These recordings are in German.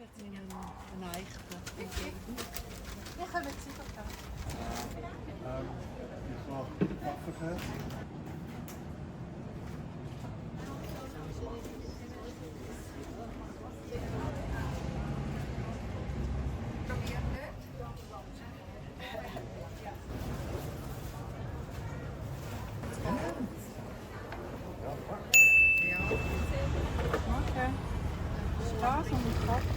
Ein Eichel. Wir kommen zu dir. Ich mache Pfefferkäse. Probiert nicht. Ja. Okay. Spaß und Kopf.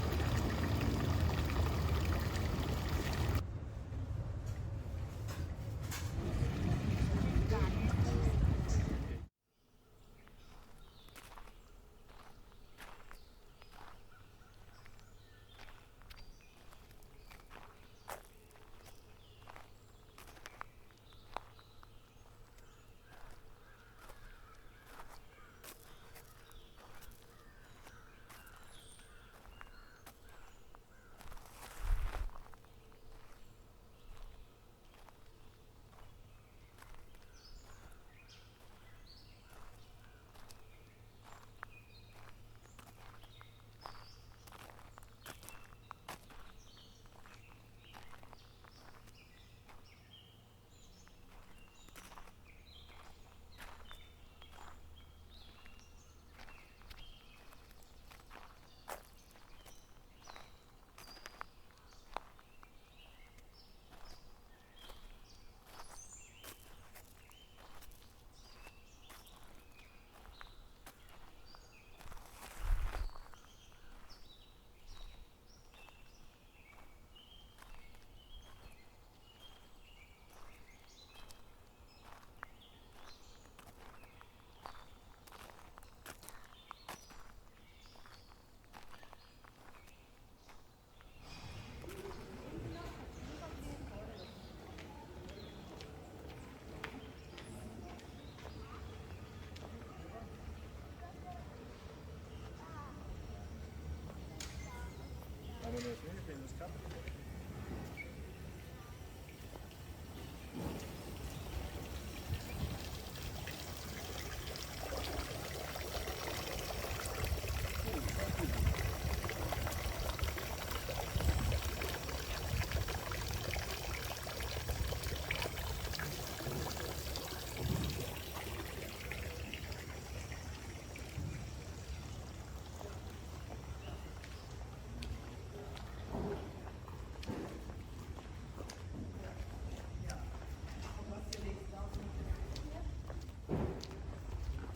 I don't know if anything was covered.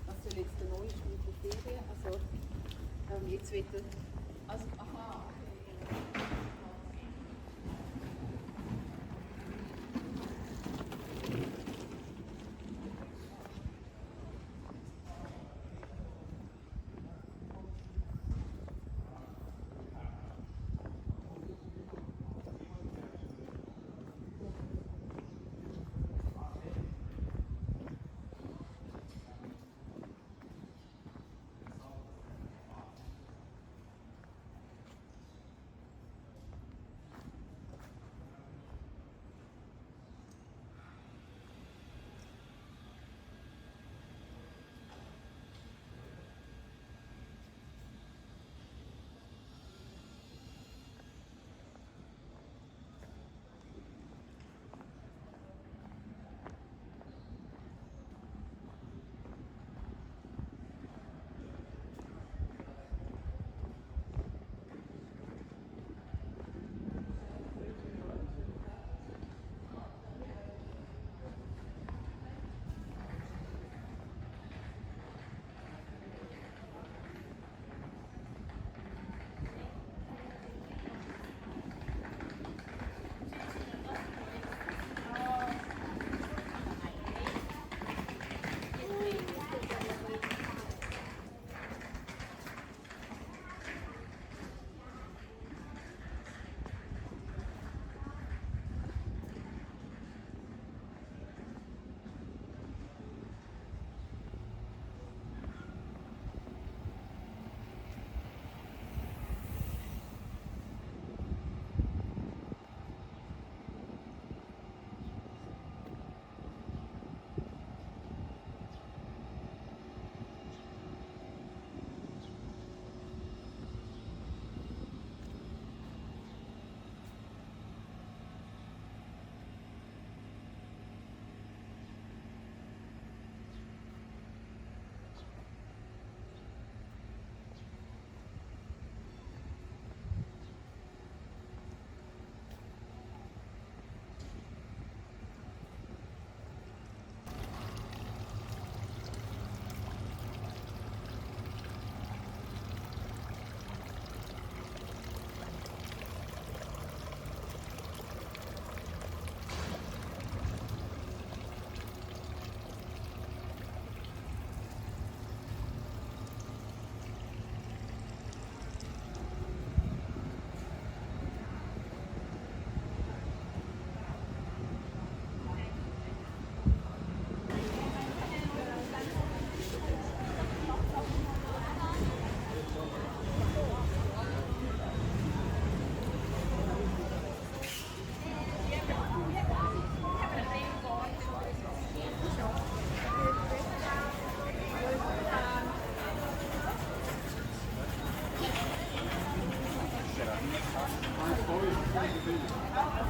Was soll jetzt der neue Stufe Ferien? Also, jetzt wieder. Also, aha.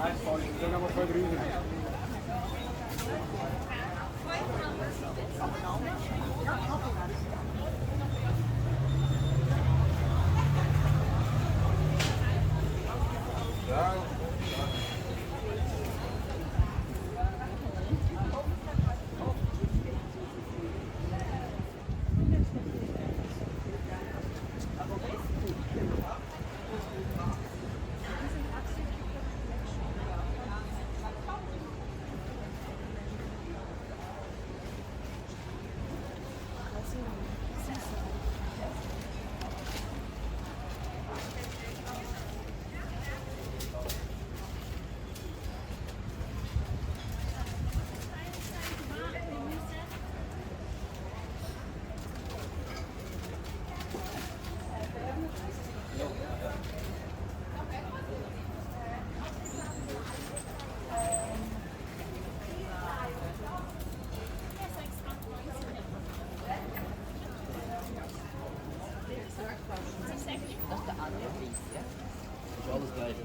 Eins voll. Dann haben wir zwei grüne. Ja. Ist alles gleich.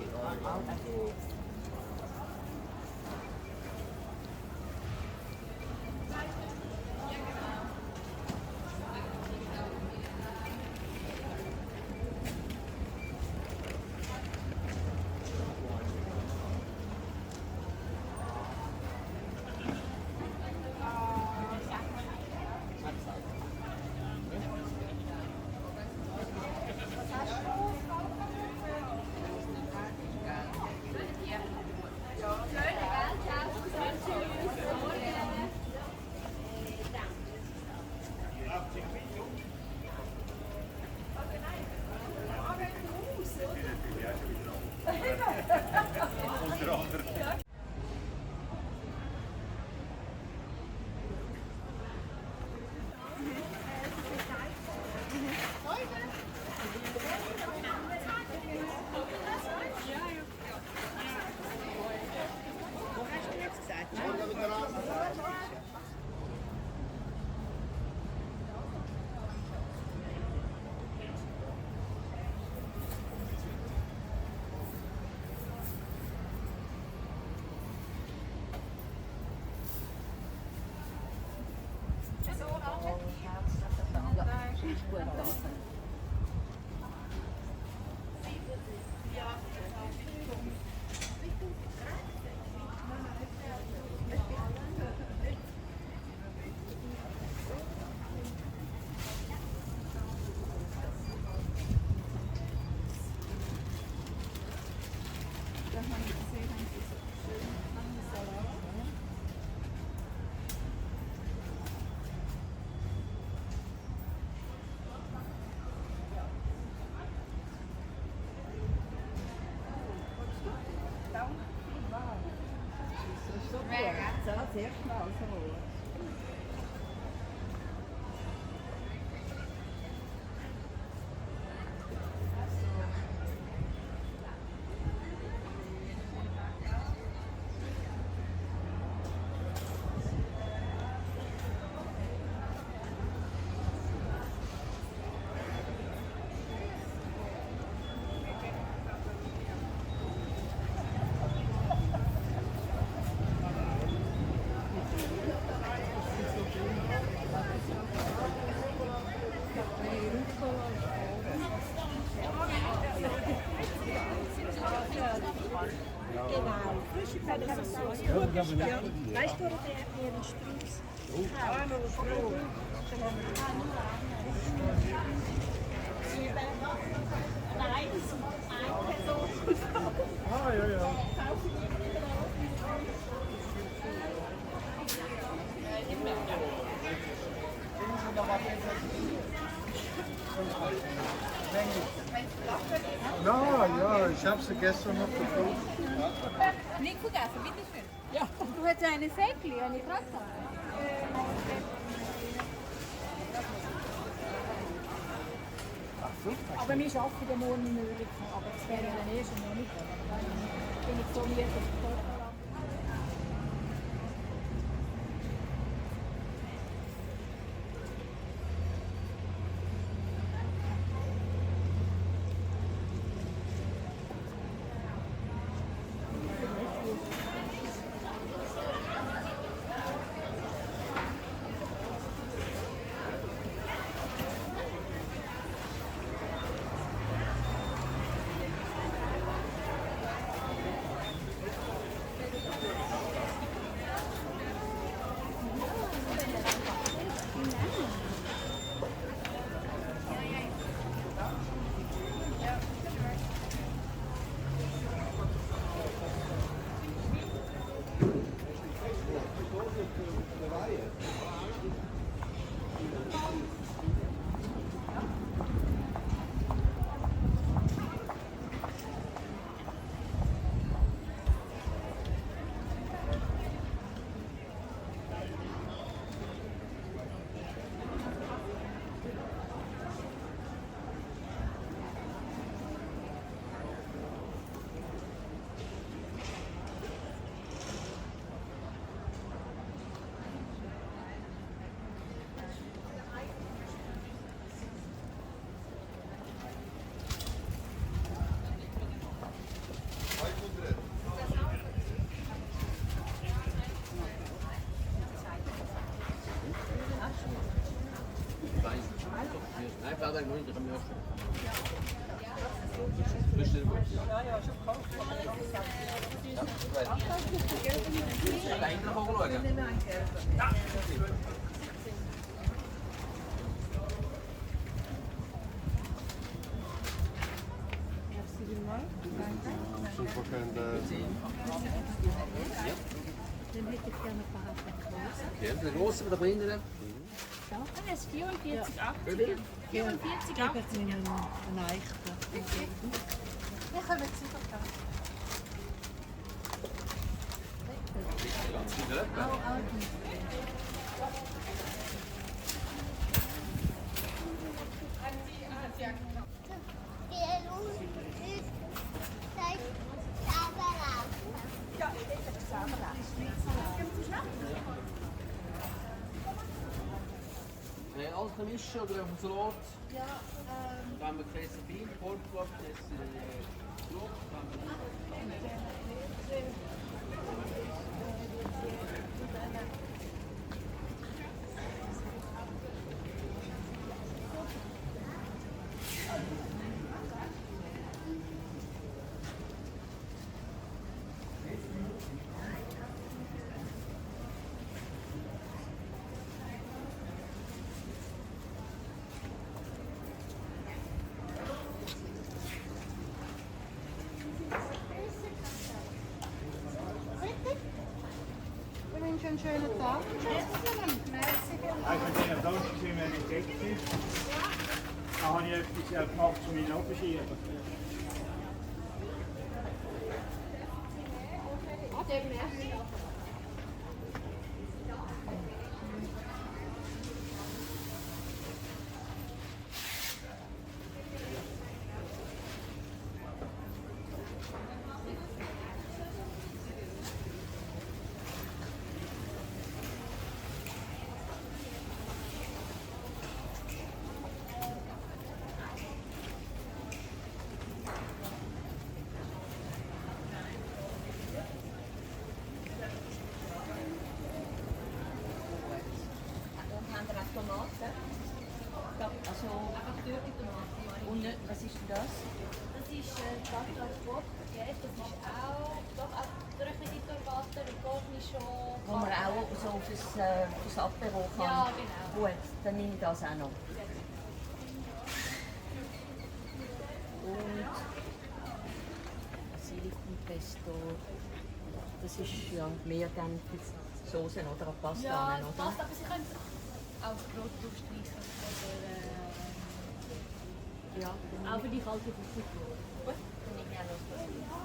Sehr schnell so. Weißt du, der ihren Strauß? Nein, das ist eine Person. Ah, ja, ja. Ja, ja, ich habe sie gestern noch gefunden. Nicht vergessen, bitteschön. Ja. Du hast eine Säckli, eine Kratzer. Aber wir arbeiten den morgen in Mühlen. Aber das wäre dann eh schon noch nicht. Bin ich so müde, dass ich vorher ist sehr gut. Ja, Ja, schon gekauft. ja. Da hinten noch schauen. Super, können Den hätte ich gerne verraten. Ja, der grosse von der kleineren. Er ist 44,80. 44,80. Ein Eichter. Wir kommen sicher dran. Ganz wieder etwa. Alles mischen oder auf den Salat? Ja. Dann haben wir Käse Bean, Portwurst, das Brot, Ich wünsche einen schönen Tag. Also, wenn ihr da sind, wenn ich weg bin, dann habe ich etwas gemacht zu meinen Abschieben. Und was ist denn das? Das ist Tagliatelle, das ist auch getrocknete Tomaten mit Cornichon. Wo man auch so fürs Apero kann. Ja, genau. Gut, dann nehme ich das auch noch. Und Basilikumpesto. Das ist ja mehr dann für die Soßen oder Pasta, Ja, oder? Pasta, aber Sie können auch Brot draufstreichen Ja, oder auch für die kalte Fußball. dann nehme ich auch noch das Basilikum.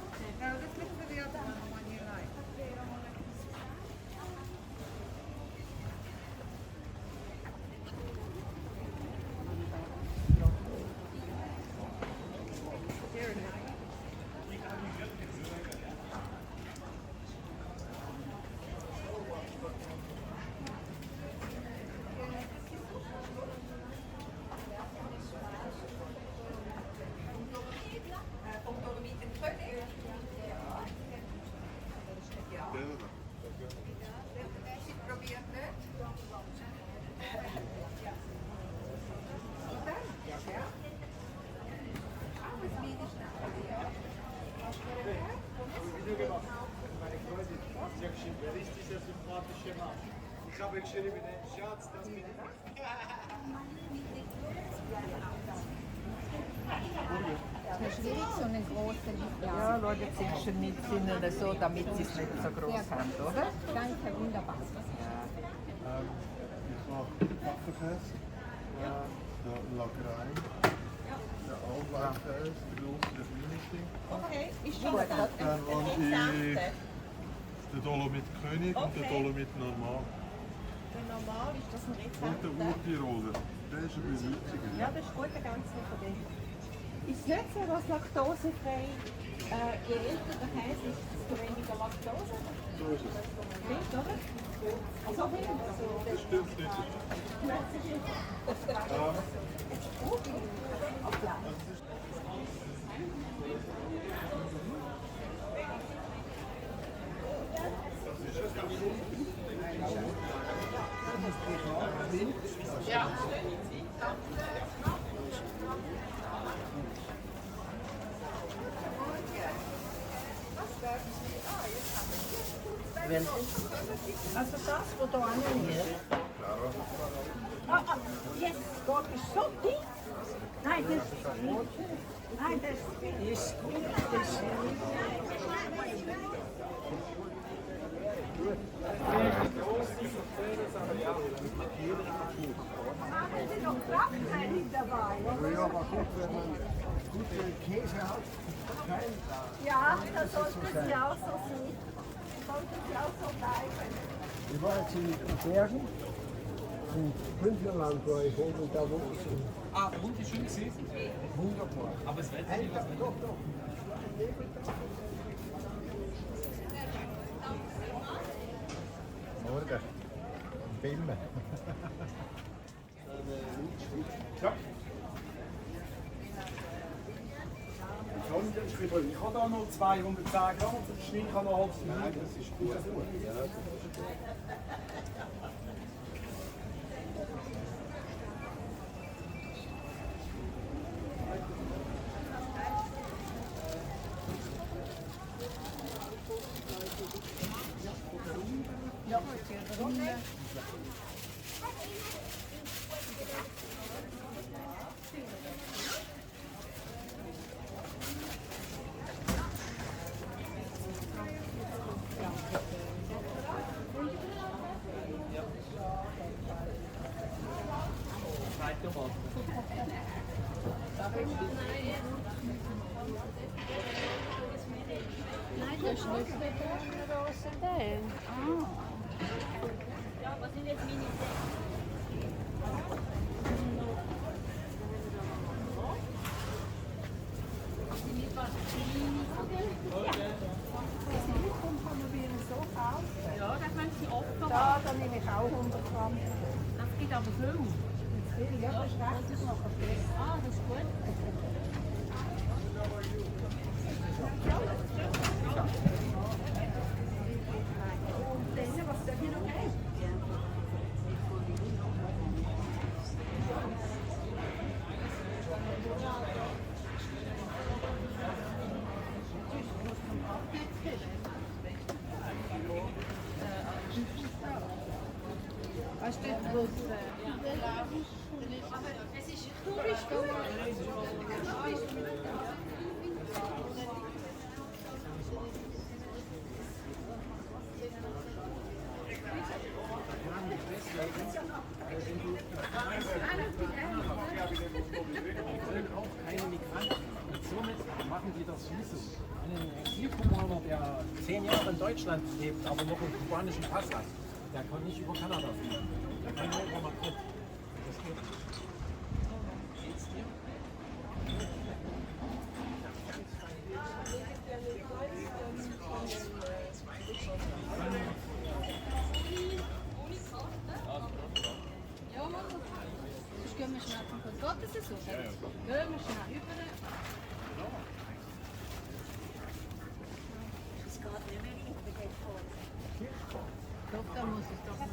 Wer ist dieser sympathische Mann? Ich habe geschrieben, Schatz, das bin ich. Es ist schwierig, so einen grossen Ja, schau, jetzt sind sie nicht so, damit sie es nicht so groß haben, oder? Danke, wunderbar. Ich mache Pfefferkäse, der Lagrein, der Alweinkäse, der große, der kleine. Okay, ist schon gut. Dann habe ich den Dolomit König und den Dolomit Normal. Der normal ist das ein Und Rezept. der Urtiroler, der ist ein bisschen würziger. Ja, das ist gut, der ganze von dem. Ist es nicht so, dass laktosefrei, je älter der Käse ist, desto weniger Laktose? So ist es. Stimmt, oder? Also, Das stimmt nicht. Also das, was da anliegt. Yes, Gott ist so dick. Nein, das ist gut. Nein, das ist gut. Das ist haben Sie noch Krafttraining dabei? Ja, aber gut, wenn man gute Käse hat, Ja, das sollte Sie auch so sehen. Sollte Sie auch so bleiben. Ich war jetzt in den Bergen, im Bündnerland war ich oben da wo es Ah, und ist schön gewesen. wunderbar. Aber es wird nicht was. Doch, doch. Morgen. Filmen. Ich habe da noch 210 Gramm, das Schnitt kann noch halb. Nein, das ist gut. Ja, das ist Nein, das ist nicht mehr Rosen. Ja, was sind jetzt meine Ja, das können Sie offen. Ja, dann nehme ich auch 100 Gramm. Das geht aber viel. Ja, das ist recht. Das ist noch okay. Ah, das ist gut. Und dann, was soll ich noch geben? Was steht drauf? Es ist touristisch. Auch keine Migranten. Und somit machen die das Visum. Einen Exilkubaner, der 10 Jahre in Deutschland lebt, aber noch einen kubanischen Pass hat, der kann nicht über Kanada fliegen. Der kann nur über Madrid. Das geht nicht. Ja, mach das. Sonst gehen wir schnell zum Gott, das ist so. Gehen wir schnell über. Doch, da muss es doch noch.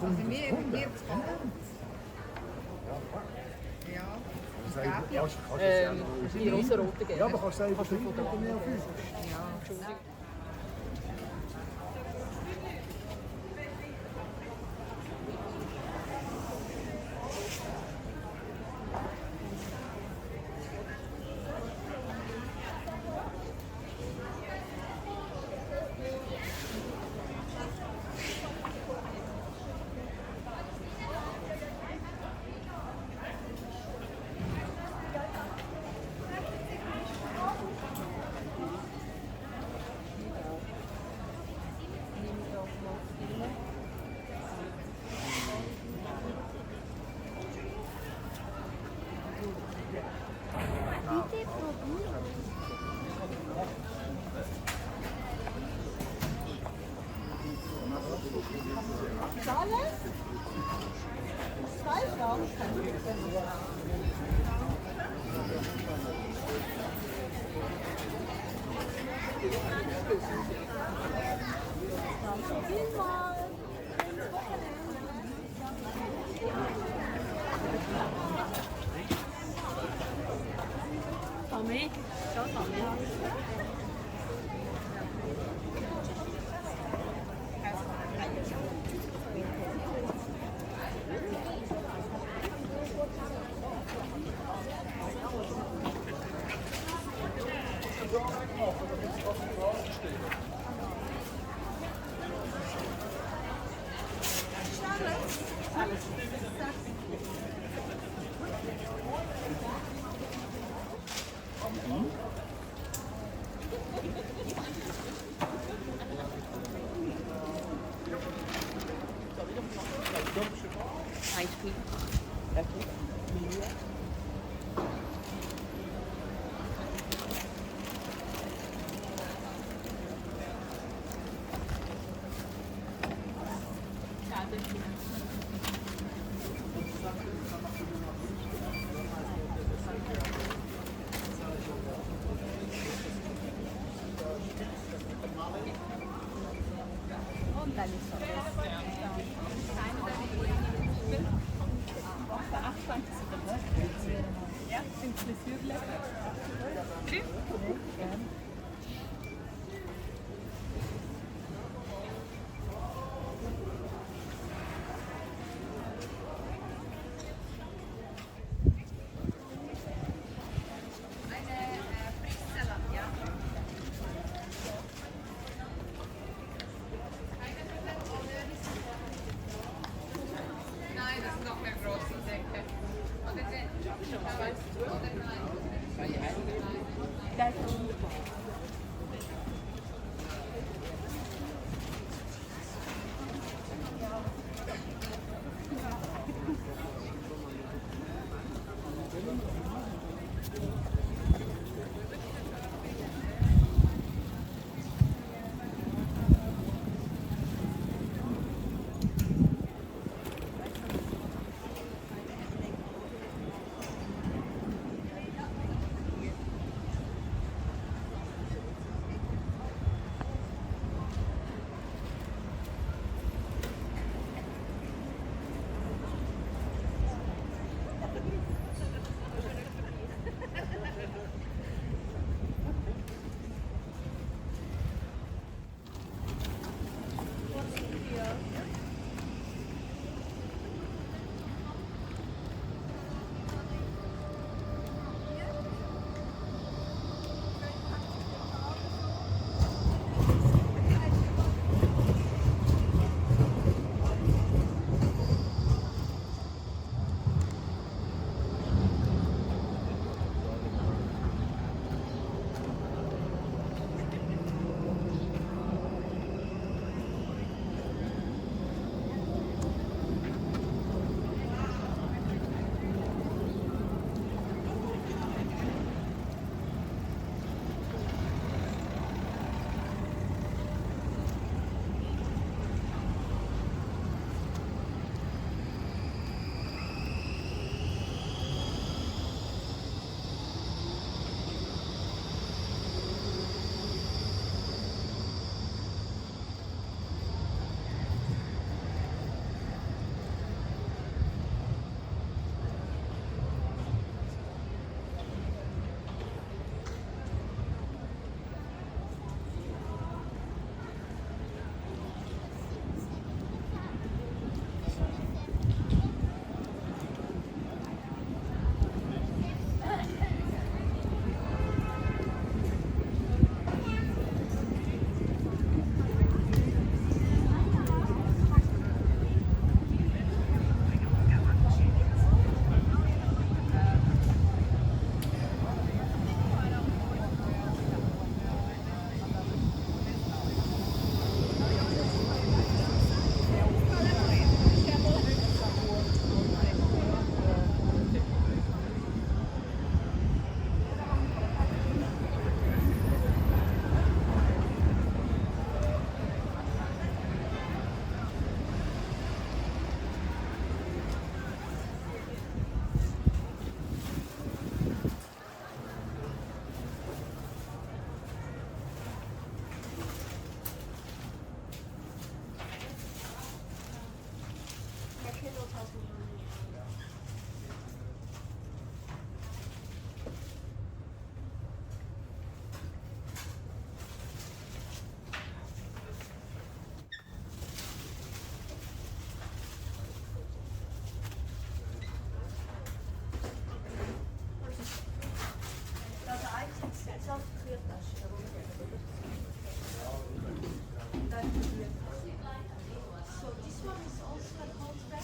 Also mir wird's ja. Die rosa-rote geben. Ja, aber kannst du selber trinken oder mehr auf uns? Ja, Entschuldigung. Tommy, schau Tommy. Ice cream. Und dann ist so. Ja, sind Frisürgläser. Ja. Also eigentlich sind es auch Kühltaschen, oder? So this one is also a cold bag.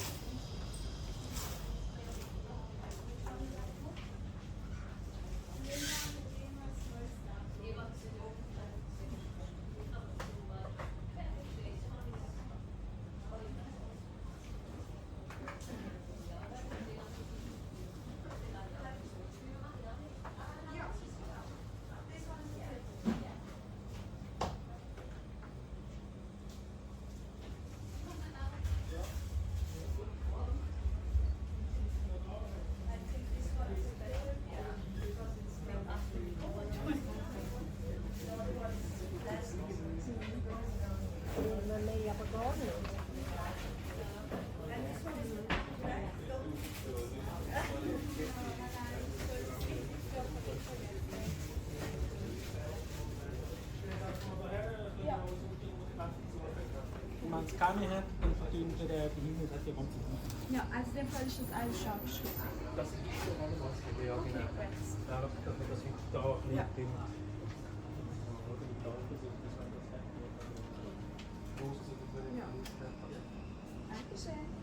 Lei aber gar nicht. Wenn man es keine hat, dann verdient der Behinderte die ganze Zeit. Ja, also in dem Fall ist das alles Scharfschrift. Das ist schon mal was. Ja, genau. Dass man das jetzt da Ja. liegt. Ja. Dankeschön.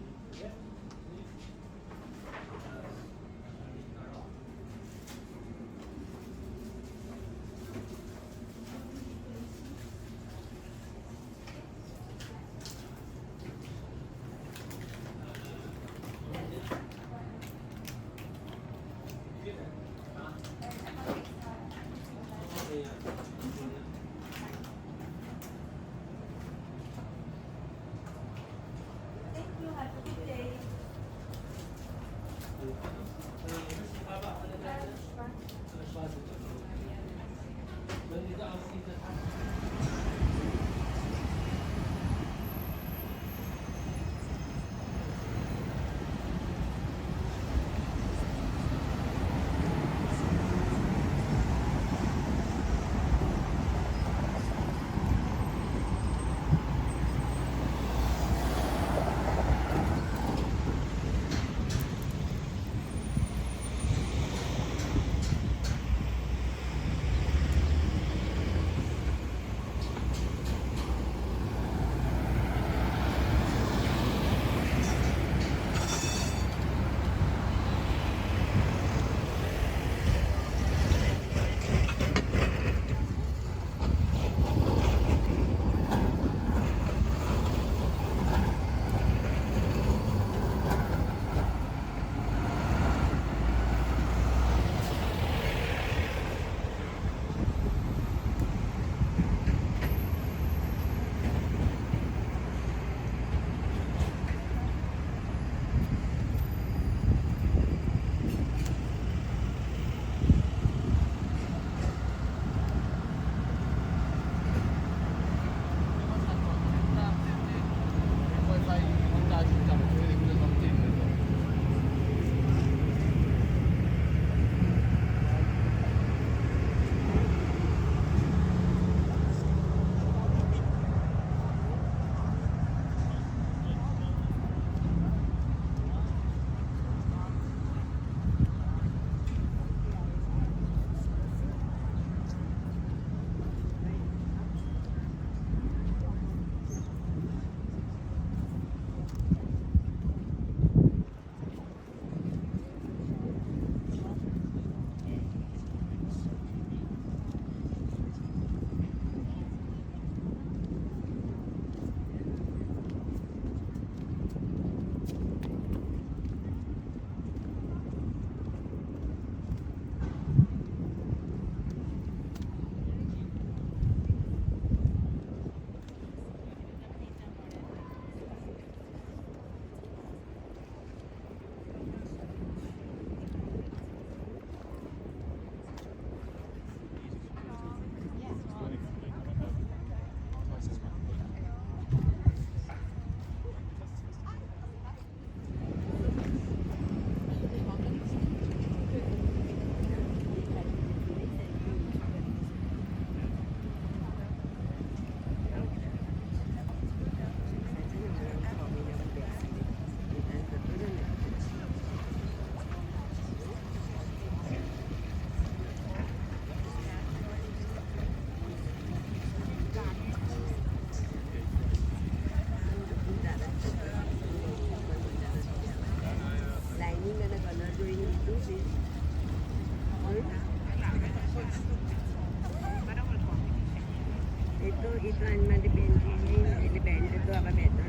ma dipende, dipende dove va mettere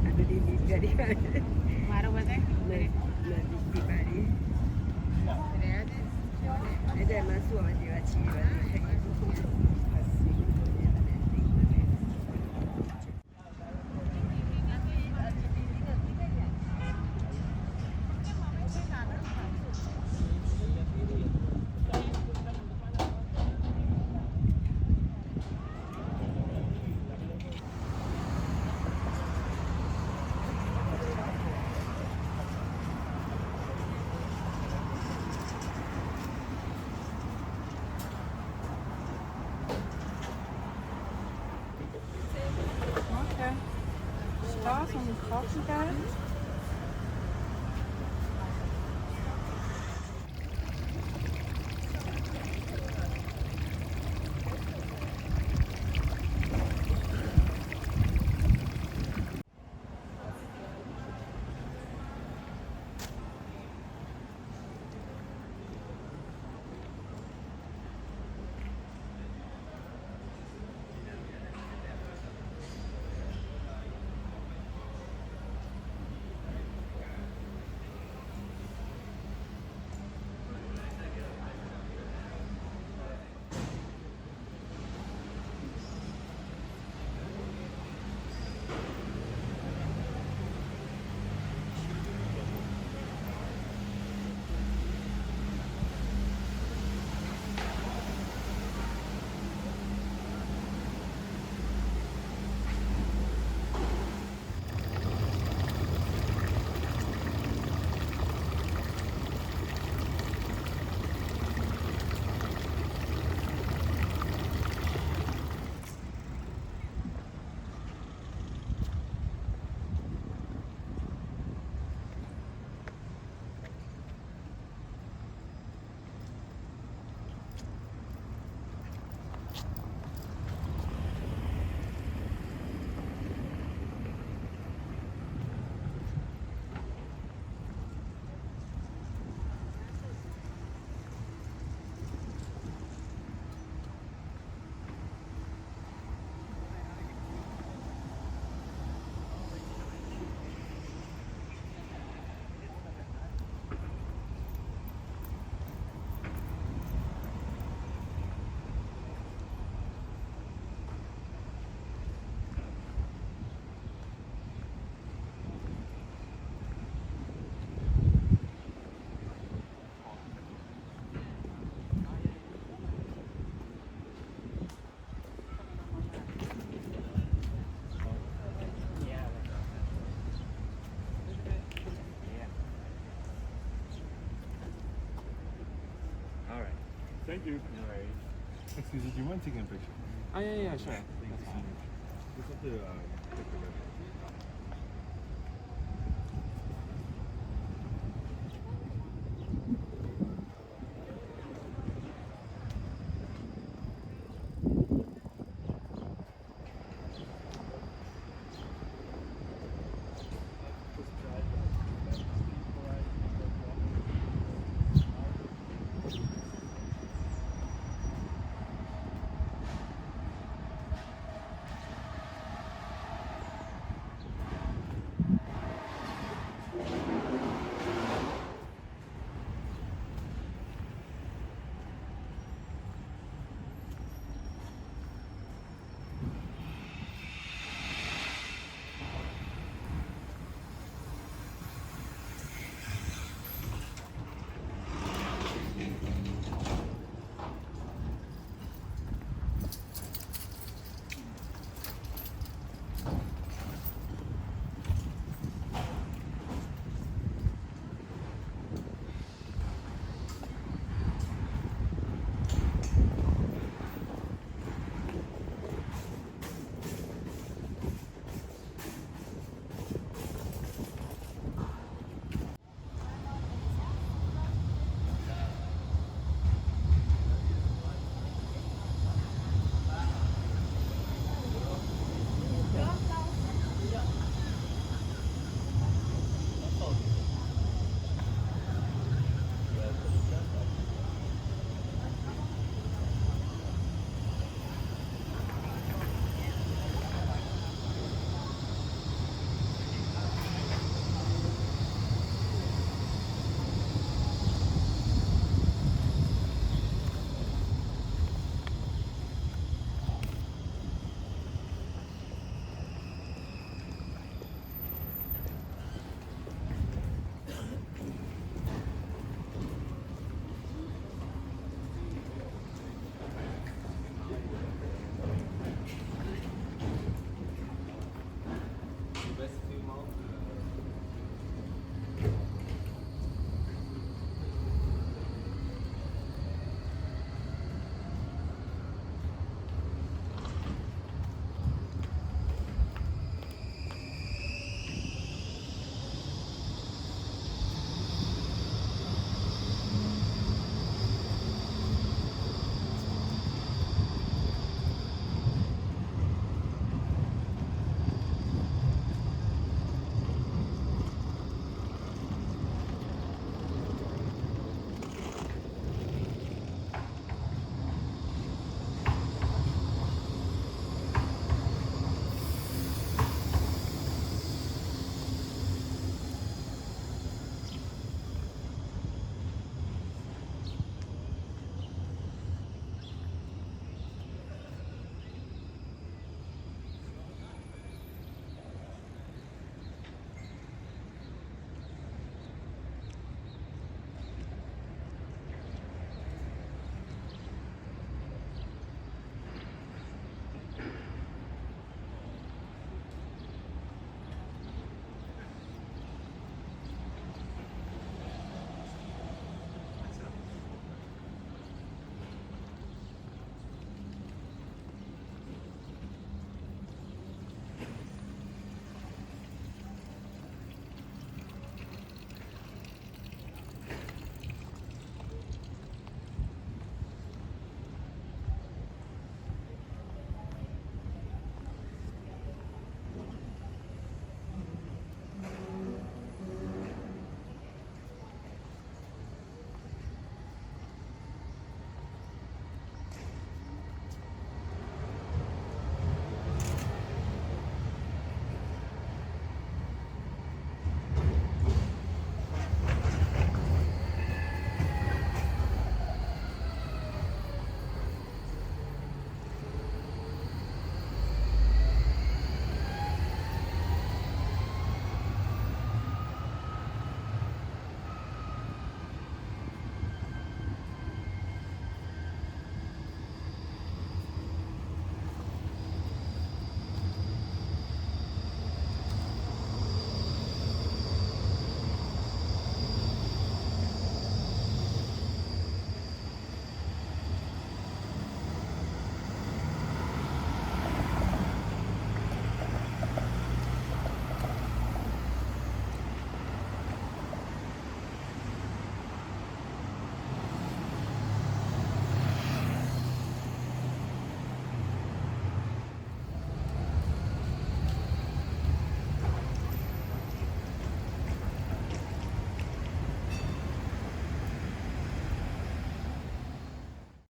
ada di liberi Maro ba tayo? di bari ed è ma sua motivativa Okay. Spaß und Kraftgeld. Thank you. Excuse me, do you mind taking a picture? Ah, yeah, sure. Is that the